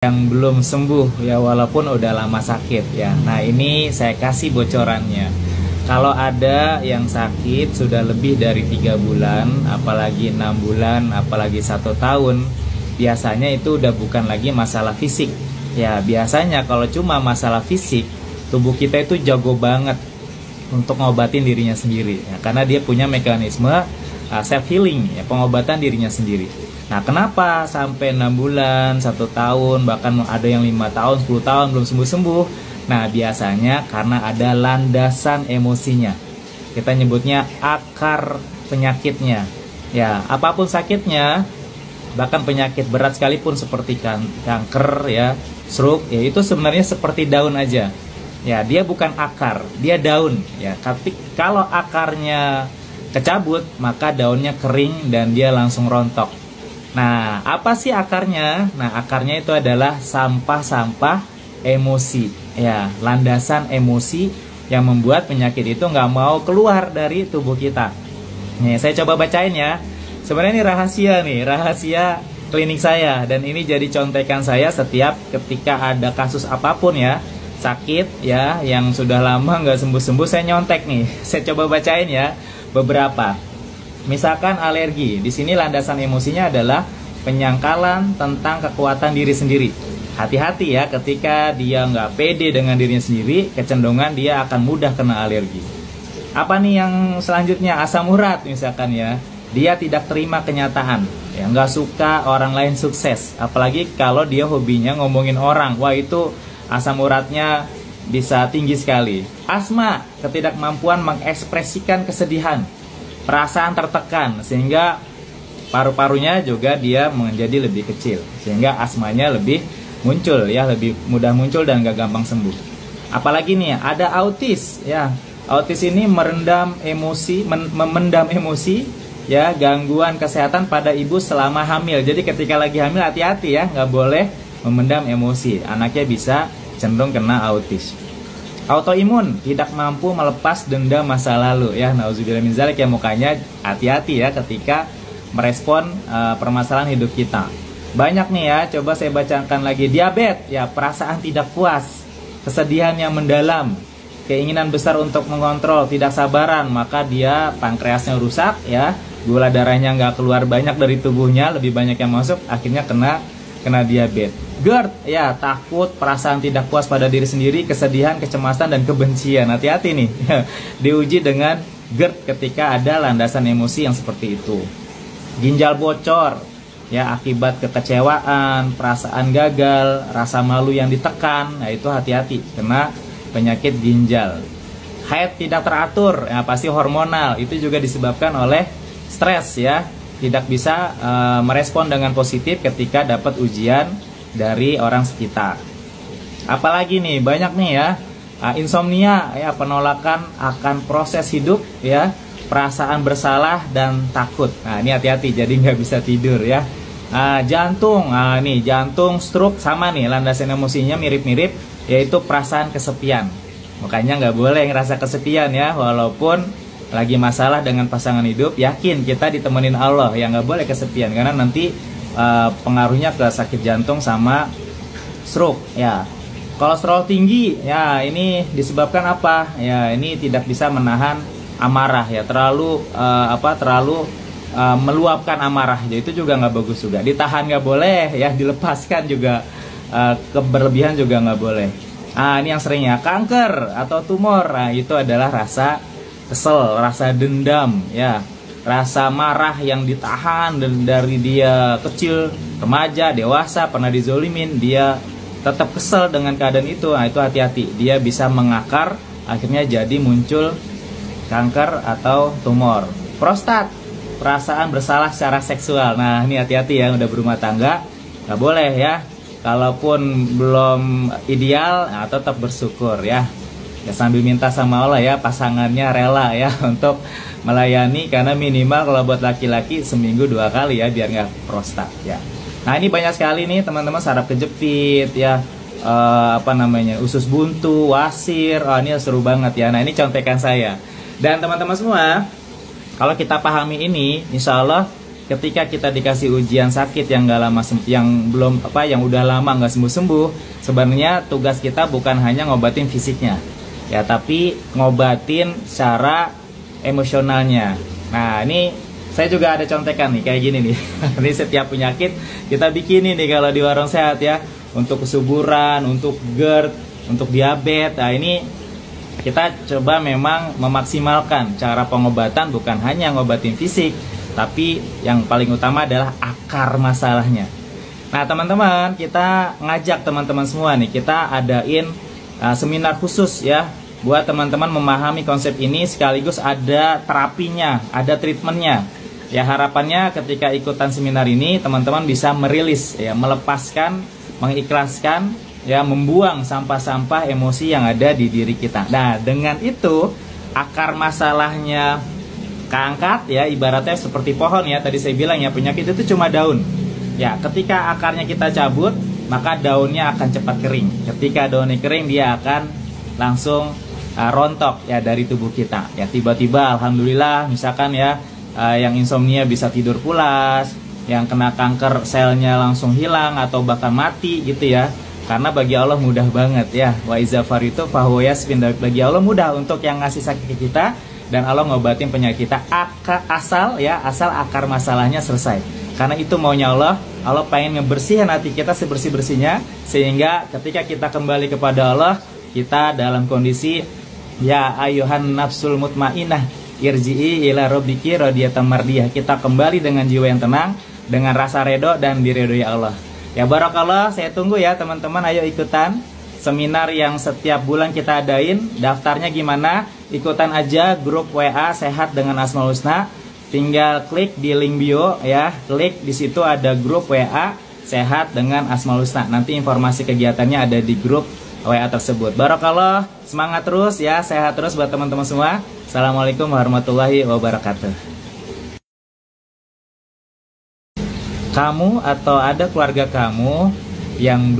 yang belum sembuh ya, walaupun udah lama sakit ya. Nah, ini saya kasih bocorannya. Kalau ada yang sakit sudah lebih dari 3 bulan, apalagi 6 bulan, apalagi 1 tahun, biasanya itu udah bukan lagi masalah fisik. Ya, biasanya kalau cuma masalah fisik, tubuh kita itu jago banget untuk ngobatin dirinya sendiri ya, karena dia punya mekanisme self healing ya, pengobatan dirinya sendiri. Nah, kenapa sampai 6 bulan, 1 tahun, bahkan ada yang 5 tahun, 10 tahun belum sembuh-sembuh? Nah, biasanya karena ada landasan emosinya. Kita nyebutnya akar penyakitnya. Ya, apapun sakitnya, bahkan penyakit berat sekalipun seperti kanker ya, stroke, ya itu sebenarnya seperti daun aja. Ya, dia bukan akar, dia daun ya. Tapi kalau akarnya kecabut, maka daunnya kering dan dia langsung rontok. Nah, apa sih akarnya? Nah, akarnya itu adalah sampah-sampah emosi ya, landasan emosi yang membuat penyakit itu nggak mau keluar dari tubuh kita. Nih, saya coba bacain ya. Sebenarnya ini rahasia klinik saya, dan ini jadi contekan saya setiap ketika ada kasus apapun ya, sakit ya, yang sudah lama nggak sembuh-sembuh, saya nyontek nih. Saya coba bacain ya beberapa. Misalkan alergi, di sini landasan emosinya adalah penyangkalan tentang kekuatan diri sendiri. Hati-hati ya, ketika dia nggak pede dengan dirinya sendiri, kecenderungan dia akan mudah kena alergi. Apa nih yang selanjutnya? Asam urat misalkan ya, dia tidak terima kenyataan, ya nggak suka orang lain sukses, apalagi kalau dia hobinya ngomongin orang, wah itu asam uratnya bisa tinggi sekali. Asma, ketidakmampuan mengekspresikan kesedihan, perasaan tertekan, sehingga paru-parunya juga dia menjadi lebih kecil, sehingga asmanya lebih muncul ya, lebih mudah muncul dan gak gampang sembuh. Apalagi nih ada autis ya, autis ini memendam emosi ya, gangguan kesehatan pada ibu selama hamil. Jadi ketika lagi hamil hati-hati ya, nggak boleh memendam emosi, anaknya bisa cenderung kena autis. Autoimun, tidak mampu melepas dendam masa lalu ya, nauzubillah min dzalik ya, mukanya hati-hati ya ketika merespon permasalahan hidup kita. Banyak nih ya, coba saya bacakan lagi. Diabetes ya, perasaan tidak puas, kesedihan yang mendalam, keinginan besar untuk mengontrol, tidak sabaran, maka dia pankreasnya rusak ya, gula darahnya nggak keluar banyak dari tubuhnya, lebih banyak yang masuk, akhirnya kena diabetes. GERD ya, takut, perasaan tidak puas pada diri sendiri, kesedihan, kecemasan, dan kebencian. Hati-hati nih diuji dengan GERD ketika ada landasan emosi yang seperti itu. Ginjal bocor ya, akibat kekecewaan, perasaan gagal, rasa malu yang ditekan. Nah, itu hati-hati kena penyakit ginjal. Haid tidak teratur ya, pasti hormonal, itu juga disebabkan oleh stres ya, tidak bisa merespon dengan positif ketika dapat ujian dari orang sekitar. Apalagi nih, banyak nih ya, insomnia ya, penolakan akan proses hidup ya, perasaan bersalah dan takut. Nah, ini hati-hati, jadi nggak bisa tidur ya. Jantung, nih jantung, stroke, sama nih landasan emosinya mirip-mirip, yaitu perasaan kesepian. Makanya nggak boleh ngerasa kesepian ya, walaupun lagi masalah dengan pasangan hidup, yakin kita ditemenin Allah ya, nggak boleh kesepian, karena nanti pengaruhnya ke sakit jantung sama stroke ya. Kolesterol tinggi ya, ini disebabkan apa ya, ini tidak bisa menahan amarah ya, terlalu meluapkan amarah, jadi itu juga nggak bagus juga. Ditahan nggak boleh ya, dilepaskan juga keberlebihan juga nggak boleh. Ini yang seringnya kanker atau tumor, nah itu adalah rasa kesel, rasa dendam ya, rasa marah yang ditahan dan dari dia kecil, remaja, dewasa, pernah dizolimin, dia tetap kesel dengan keadaan itu. Nah, itu hati-hati, dia bisa mengakar, akhirnya jadi muncul kanker atau tumor. Prostat, perasaan bersalah secara seksual. Nah, ini hati-hati ya, udah berumah tangga, nggak boleh ya. Kalaupun belum ideal, nah, tetap bersyukur ya. Ya, sambil minta sama Allah ya, pasangannya rela ya untuk melayani, karena minimal kalau buat laki-laki seminggu 2 kali ya, biar nggak prostat ya. Nah, ini banyak sekali nih teman-teman, saraf kejepit ya, usus buntu, wasir. Ini seru banget ya. Nah, ini contekan saya. Dan teman-teman semua, kalau kita pahami ini, insya Allah ketika kita dikasih ujian sakit yang nggak lama yang udah lama nggak sembuh-sembuh, sebenarnya tugas kita bukan hanya ngobatin fisiknya ya, tapi ngobatin secara emosionalnya. Nah, ini saya juga ada contekan nih kayak gini nih. Ini setiap penyakit kita bikin ini kalau di Warung Sehat ya, untuk kesuburan, untuk GERD, untuk diabetes. Nah, ini kita coba memang memaksimalkan cara pengobatan, bukan hanya ngobatin fisik, tapi yang paling utama adalah akar masalahnya. Nah, teman-teman, kita ngajak teman-teman semua nih, kita adain seminar khusus ya, buat teman-teman memahami konsep ini, sekaligus ada terapinya, ada treatmentnya. Ya, harapannya ketika ikutan seminar ini, teman-teman bisa merilis, ya, melepaskan, mengikhlaskan, ya, membuang sampah-sampah emosi yang ada di diri kita. Nah, dengan itu akar masalahnya keangkat ya, ibaratnya seperti pohon ya, tadi saya bilang ya, penyakit itu cuma daun. Ya, ketika akarnya kita cabut, maka daunnya akan cepat kering. Ketika daunnya kering, dia akan langsung rontok ya dari tubuh kita. Ya, tiba-tiba alhamdulillah misalkan ya, yang insomnia bisa tidur pulas, yang kena kanker selnya langsung hilang atau bahkan mati gitu ya. Karena bagi Allah mudah banget ya. Wa iza faritu fahuwa yasfin. Bagi Allah mudah untuk yang ngasih sakit ke kita, dan Allah ngobatin penyakit kita asal akar masalahnya selesai. Karena itu maunya Allah. Allah pengen ngebersihin hati kita sebersih-bersihnya, sehingga ketika kita kembali kepada Allah, kita dalam kondisi ya ayuhan nafsul mutmainnah irji'i ila rabbiki radiyatan mardiyah. Kita kembali dengan jiwa yang tenang, dengan rasa ridho dan diridhoi Allah. Ya, barakallah, saya tunggu ya teman-teman, ayo ikutan seminar yang setiap bulan kita adain. Daftarnya gimana? Ikutan aja grup WA Sehat dengan Asmaul Husna. Tinggal klik di link bio ya, klik di situ ada grup WA Sehat dengan Asmaul Husna. Nanti informasi kegiatannya ada di grup WA tersebut. Barakallah, semangat terus ya, sehat terus buat teman-teman semua. Assalamualaikum warahmatullahi wabarakatuh. Kamu atau ada keluarga kamu yang